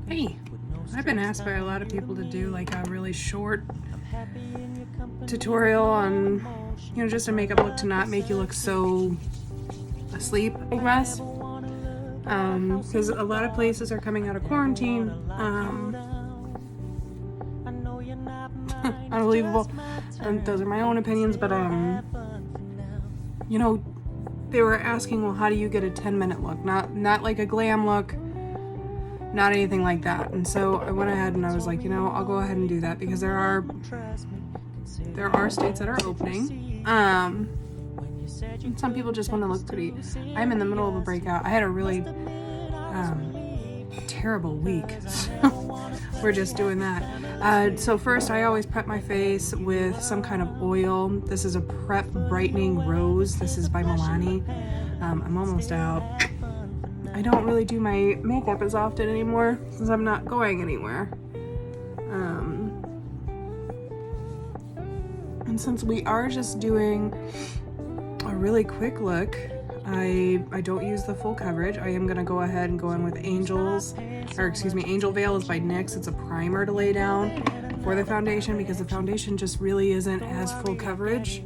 Hey, I've been asked by a lot of people to do like a really short tutorial on, just a makeup look to not make you look so asleep, I guess. Because a lot of places are coming out of quarantine. Unbelievable. And those are my own opinions, but they were asking, well, how do you get a 10-minute look? Not like a glam look, not anything like that. And so I went ahead and I was like, I'll go ahead and do that because there are states that are opening. And some people just want to look pretty. I'm in the middle of a breakout. I had a really terrible week. So we're just doing that. So first I always prep my face with some kind of oil. This is a Prep Brightening Rose. This is by Milani. I'm almost out. I don't really do my makeup as often anymore since I'm not going anywhere. And since we are just doing a really quick look, I don't use the full coverage. I am gonna go ahead and go in with Angel Veil is by NYX. It's a primer to lay down for the foundation because the foundation just really isn't as full coverage,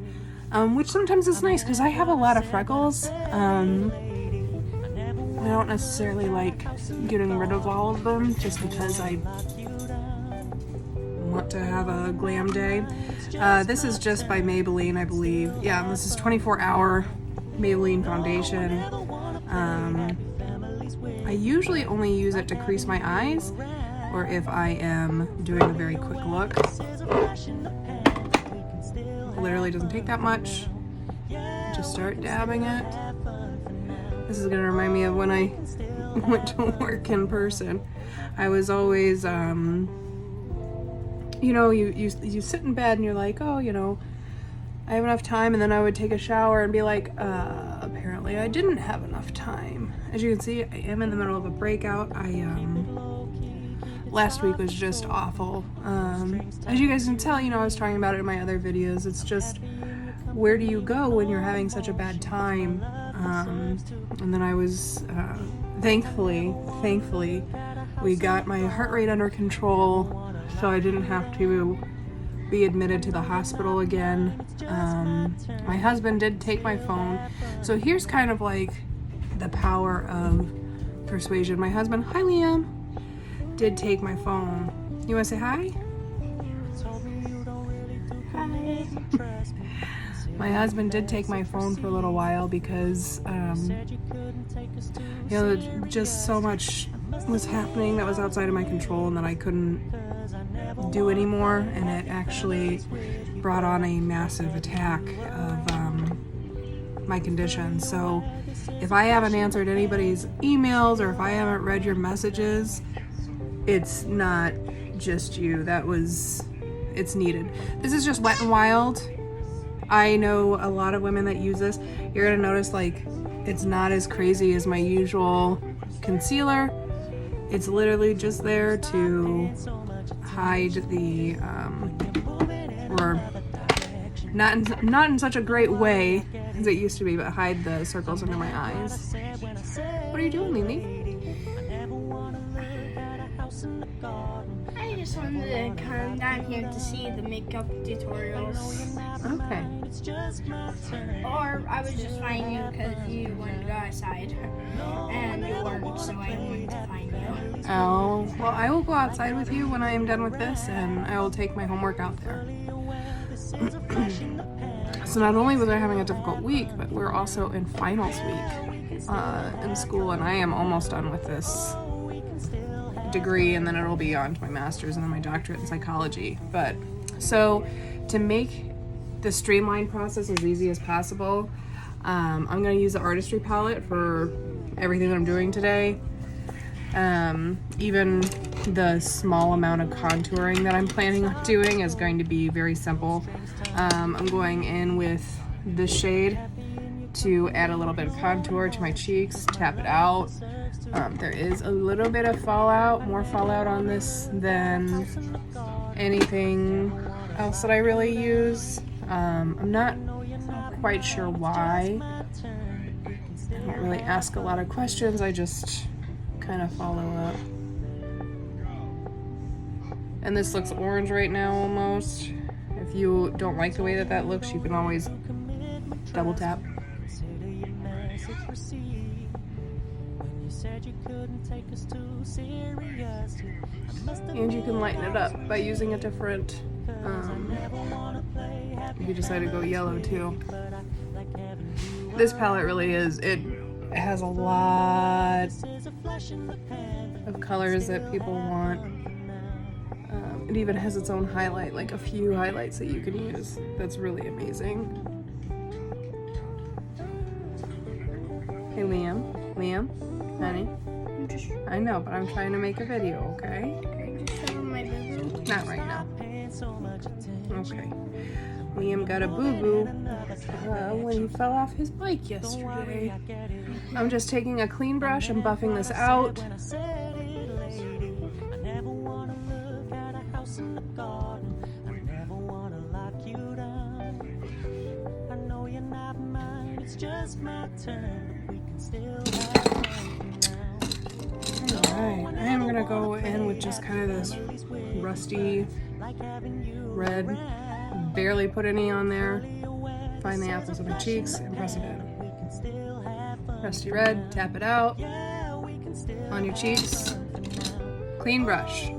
which sometimes is nice because I have a lot of freckles. I don't necessarily like getting rid of all of them just because I want to have a glam day. This is just by Maybelline, I believe. Yeah, this is 24-hour Maybelline foundation. I usually only use it to crease my eyes or if I am doing a very quick look. Literally doesn't take that much. Just start dabbing it. This is gonna remind me of when I went to work in person. I was always, you sit in bed and you're like, oh, I have enough time, and then I would take a shower and be like, apparently I didn't have enough time. As you can see, I am in the middle of a breakout. Last week was just awful. As you guys can tell, I was talking about it in my other videos. It's just, where do you go when you're having such a bad time? And then I was, thankfully, we got my heart rate under control, so I didn't have to be admitted to the hospital again. My husband did take my phone. So here's kind of like the power of persuasion. My husband, hi Liam, did take my phone. You want to say hi? Hi. My husband did take my phone for a little while because, just so much was happening that was outside of my control and that I couldn't do anymore, and it actually brought on a massive attack of my condition. So if I haven't answered anybody's emails or if I haven't read your messages, it's not just you. It's needed. This is just Wet n Wild. I know a lot of women that use this. You're gonna notice like it's not as crazy as my usual concealer. It's literally just there to hide the or not in such a great way as it used to be, but hide the circles under my eyes. What are you doing, Lily? I just wanted to come down here to see the makeup tutorials. Okay. Or I was just finding you because you wanted to go outside and you weren't, so I wanted to find you. Oh, well, I will go outside with you when I am done with this, and I will take my homework out there. So not only was I having a difficult week, but we're also in finals week in school, and I am almost done with this degree, and then it'll be on to my master's and then my doctorate in psychology. But so to make the streamline process as easy as possible, I'm going to use the Artistry palette for everything that I'm doing today. Even the small amount of contouring that I'm planning on doing is going to be very simple. I'm going in with this shade to add a little bit of contour to my cheeks, tap it out. There is a little bit of more fallout on this than anything else that I really use. I'm not quite sure why. I don't really ask a lot of questions. I just kind of follow up. And this looks orange right now almost. If you don't like the way that that looks, you can always double tap. And you can lighten it up by using a different, you could decide to go yellow too. This palette really is, it has a lot of colors that people want. It even has its own highlight, like a few highlights that you can use. That's really amazing. Hey Liam, honey. I know, but I'm trying to make a video, okay? Not right now. Okay. Liam got a boo-boo when he fell off his bike yesterday. I'm just taking a clean brush and buffing this out. Alright, I am gonna go in with just kind of this rusty red. Barely put any on there. Find the apples of my cheeks and press it in. Rusty red, tap it out on your cheeks. Clean brush.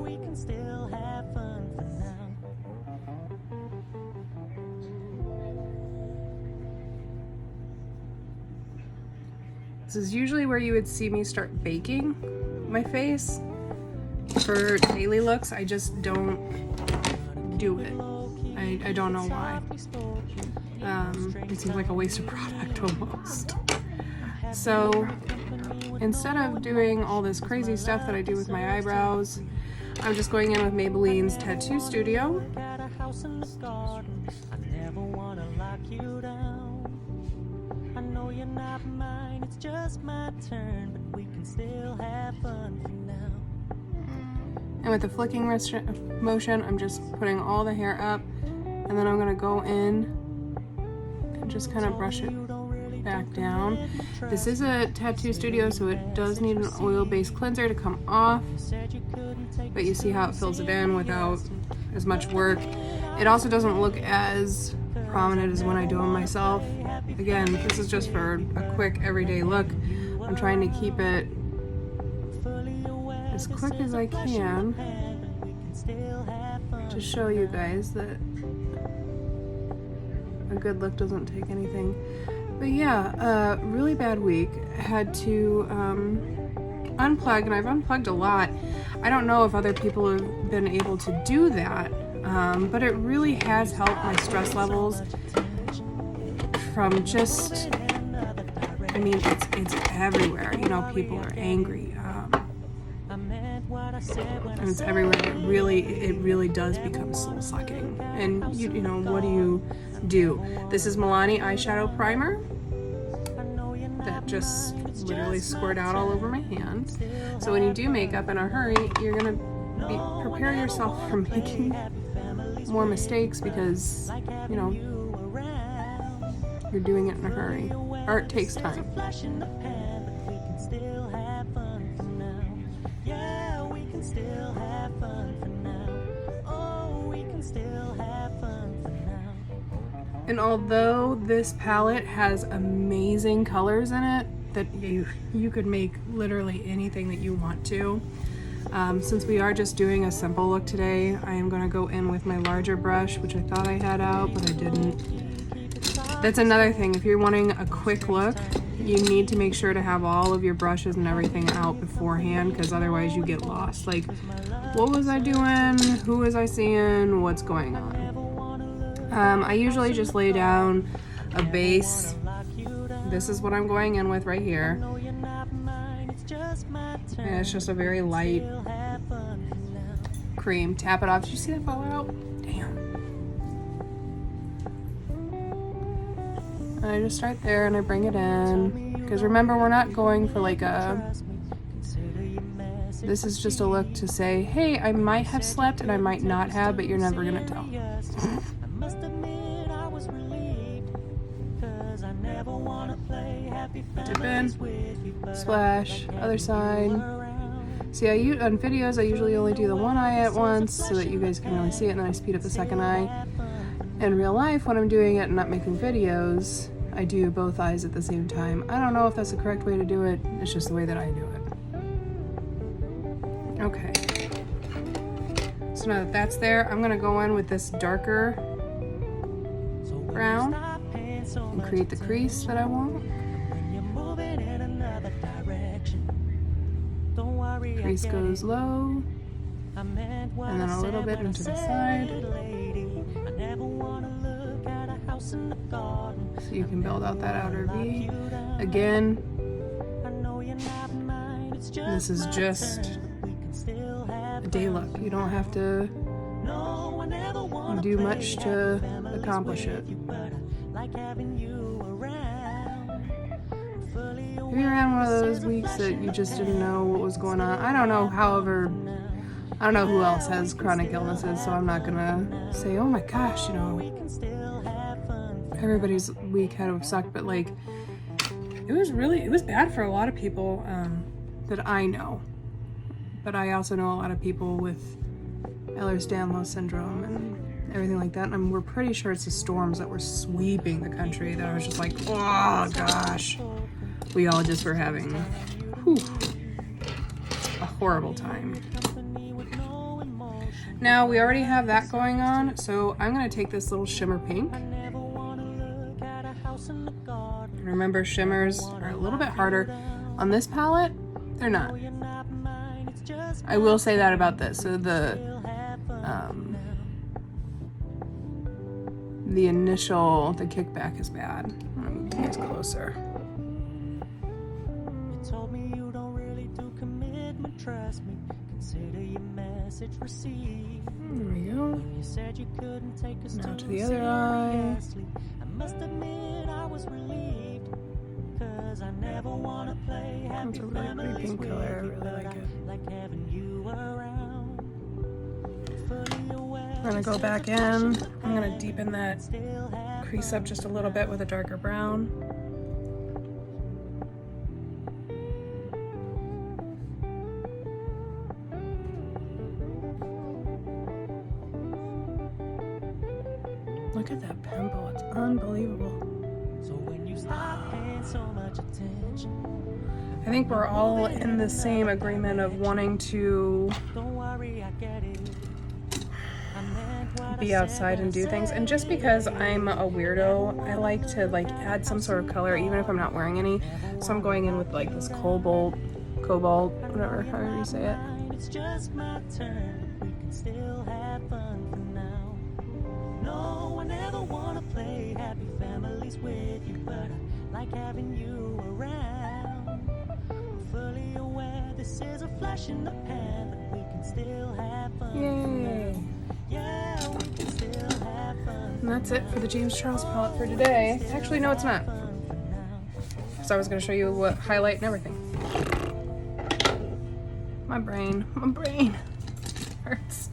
This is usually where you would see me start baking my face. For daily looks, I just don't do it. I don't know why. It seems like a waste of product almost. So instead of doing all this crazy stuff that I do with my eyebrows, I'm just going in with Maybelline's Tattoo Studio. And with the flicking motion, I'm just putting all the hair up, and then I'm gonna go in and just kind of brush it back down. This is a tattoo studio, so it does need an oil-based cleanser to come off, but you see how it fills it in without as much work. It also doesn't look as prominent as when I do them myself. Again, this is just for a quick everyday look. I'm trying to keep it as quick as I can to show you guys that a good look doesn't take anything. But yeah, really bad week. I had to unplug, and I've unplugged a lot. I don't know if other people have been able to do that, but it really has helped my stress levels from just, I mean, it's everywhere. You know, people are angry. And it's everywhere. It really does become soul sucking. And you know, what do? This is Milani eyeshadow primer that just literally squirt out all over my hand. So when you do makeup in a hurry, you're gonna prepare yourself for making more mistakes because, you know, you're doing it in a hurry. Art takes time. And although this palette has amazing colors in it, that you could make literally anything that you want to. Since we are just doing a simple look today, I am going to go in with my larger brush, which I thought I had out, but I didn't. That's another thing. If you're wanting a quick look, you need to make sure to have all of your brushes and everything out beforehand, because otherwise you get lost. Like, what was I doing? Who was I seeing? What's going on? I usually just lay down a base. This is what I'm going in with right here. And it's just a very light cream. Tap it off. Did you see that fall out? Damn. And I just start there and I bring it in. Because remember, we're not going for like a... This is just a look to say, hey, I might have slept and I might not have, but you're never gonna tell. Dip in, splash, other side, See, on videos, I usually only do the one eye at once so that you guys can really see it, and then I speed up the second eye. In real life, when I'm doing it and not making videos, I do both eyes at the same time. I don't know if that's the correct way to do it. It's just the way that I do it. Okay. So now that that's there, I'm gonna go in with this darker brown and create the crease that I want. Crease goes low, and then a little bit into the side. So you can build out that outer V. Again, this is just a day look. You don't have to do much to accomplish it. If you're in one of those weeks that you just didn't know what was going on, I don't know, however, I don't know who else has chronic illnesses, so I'm not gonna say, oh my gosh, you know, everybody's week had to have sucked, but like, it was bad for a lot of people that I know. But I also know a lot of people with Ehlers-Danlos syndrome and everything like that, and we're pretty sure it's the storms that were sweeping the country that I was just like, oh gosh. We all just were having a horrible time. Now we already have that going on, so I'm gonna take this little shimmer pink. Remember, shimmers are a little bit harder. On this palette, they're not. I will say that about this. So the kickback is bad. Let me get closer. Told me you don't really do commitment, trust me. Consider your message received. There we go. You said you couldn't take us now to the other eye. I must admit I was relieved, cause I never want to play happy. It's a really pretty pink color. I really like it. Like having you around. We're gonna go back in. I'm gonna deepen that crease up just a little bit with a darker brown. Look at that pimple, it's unbelievable. So when you stop paying so much attention, I think we're all in the same agreement of wanting to don't worry, I get it. Be outside and do things. And just because I'm a weirdo, I like to like add some sort of color even if I'm not wearing any. So I'm going in with like this cobalt, whatever, however you say it. It's just my turn. We can still have fun for now. No, I never wanna play happy families with you, but I like having you around. I'm fully aware this is a flash in the pan, but we can still have fun. Yay! Yeah, we can still have fun. And that's it for the James Charles palette for today. Actually, no, it's not. So I was going to show you what highlight and everything. My brain hurts.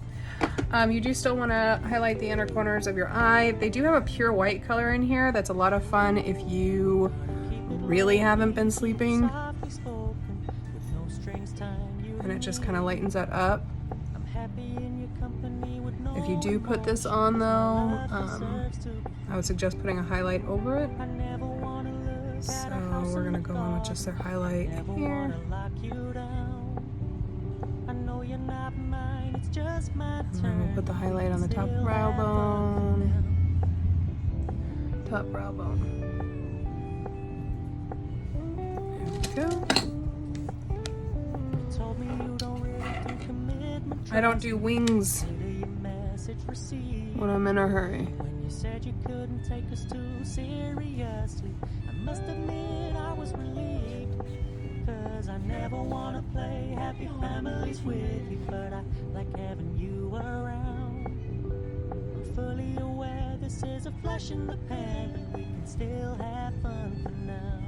You do still want to highlight the inner corners of your eye. They do have a pure white color in here. That's a lot of fun if you really haven't been sleeping. And it just kind of lightens that up. If you do put this on though, I would suggest putting a highlight over it. So we're gonna go on with just their highlight here. And then we'll put the highlight on the top brow bone. Top brow bone. There we go. I don't do wings when I'm in a hurry. When you said you couldn't take us too seriously, I must admit I was relieved, cause I never wanna play happy families with you, but I like having you around. I'm fully aware this is a flash in the pan, but we can still have fun for now.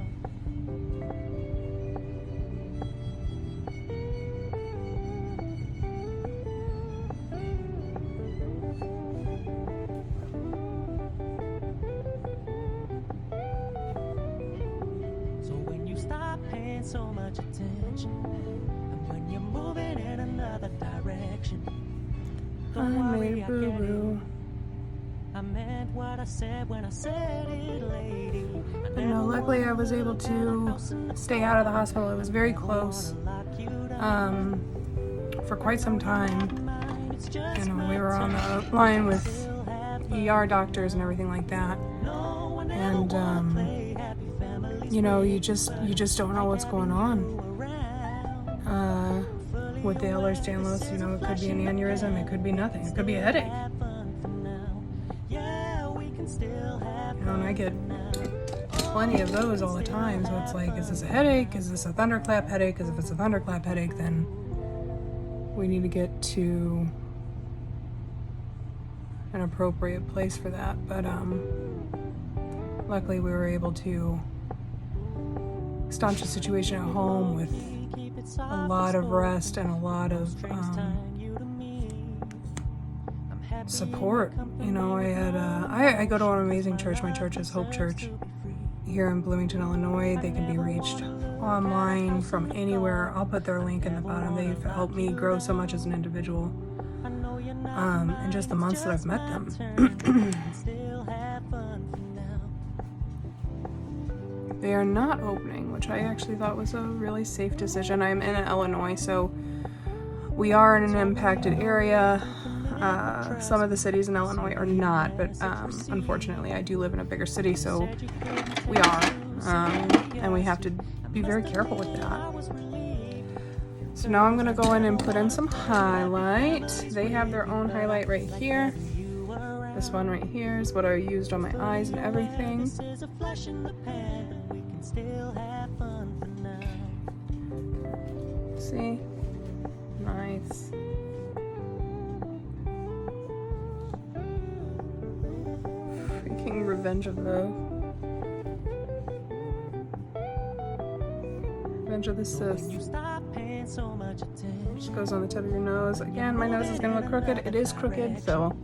So when you stop paying so much attention, I'm when you're moving in another direction. I Don't worry, made I boo get it. boo. I meant what I said when I said it, lady. I But no, luckily I was able to stay out of the hospital. It was very close. For quite some time. You know, we were on the line with ER doctors and everything like that. And you know, you just don't know what's going on with the Ehlers-Danlos. You know, it could be an aneurysm, it could be nothing, it could be a headache. You know, and I get plenty of those all the time. So it's like, is this a headache? Is this a thunderclap headache? Because if it's a thunderclap headache, then we need to get to an appropriate place for that. But luckily we were able to staunch the situation at home with a lot of rest and a lot of support. You know, I had I go to an amazing church. My church is Hope Church here in Bloomington, Illinois. They can be reached online from anywhere. I'll put their link in the bottom. They've helped me grow so much as an individual in just the months that I've met them. They are not opening, which I actually thought was a really safe decision. I'm in Illinois, so we are in an impacted area. Some of the cities in Illinois are not, but unfortunately I do live in a bigger city, so we are. And we have to be very careful with that. So now I'm going to go in and put in some highlight. They have their own highlight right here. This one right here is what I used on my eyes and everything. See? Nice. Freaking Revenge of the Sith. Just goes on the tip of your nose. Again, my nose is going to look crooked. It is crooked, so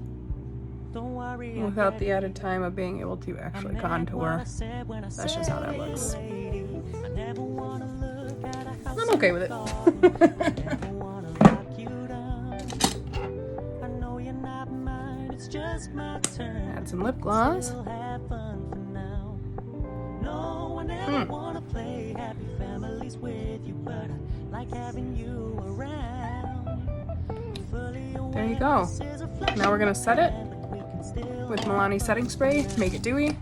without the added time of being able to actually contour, that's just how that looks. I'm okay with it. Add some lip gloss. There you go. Now we're gonna set it with Milani setting spray, make it dewy.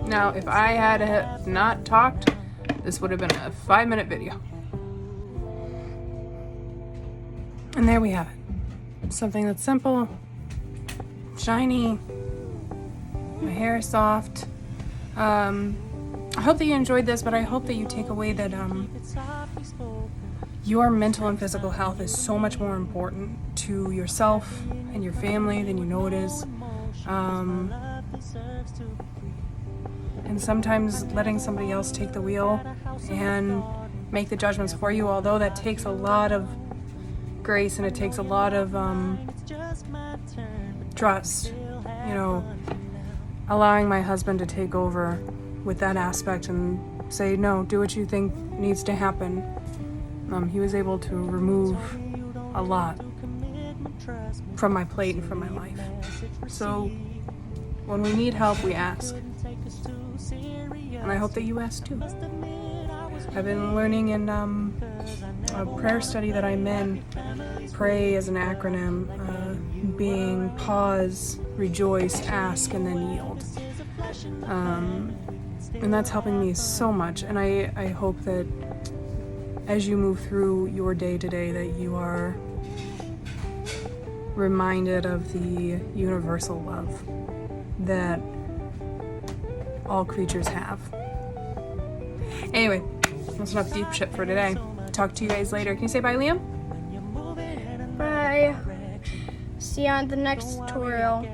Now, if I had not talked, this would have been a 5-minute video. And there we have it. Something that's simple, shiny, my hair is soft. I hope that you enjoyed this, but I hope that you take away that your mental and physical health is so much more important to yourself and your family than you know it is. And sometimes letting somebody else take the wheel and make the judgments for you, although that takes a lot of grace and it takes a lot of trust, you know, allowing my husband to take over with that aspect and say, no, do what you think needs to happen. He was able to remove a lot from my plate and from my life. So when we need help, we ask. And I hope that you ask too. I've been learning in a prayer study that I'm in, pray as an acronym, being pause, rejoice, ask, and then yield. And that's helping me so much. And I hope that as you move through your day today, that you are reminded of the universal love that all creatures have. Anyway, that's enough deep shit for today. Talk to you guys later. Can you say bye, Liam? Bye. See you on the next tutorial.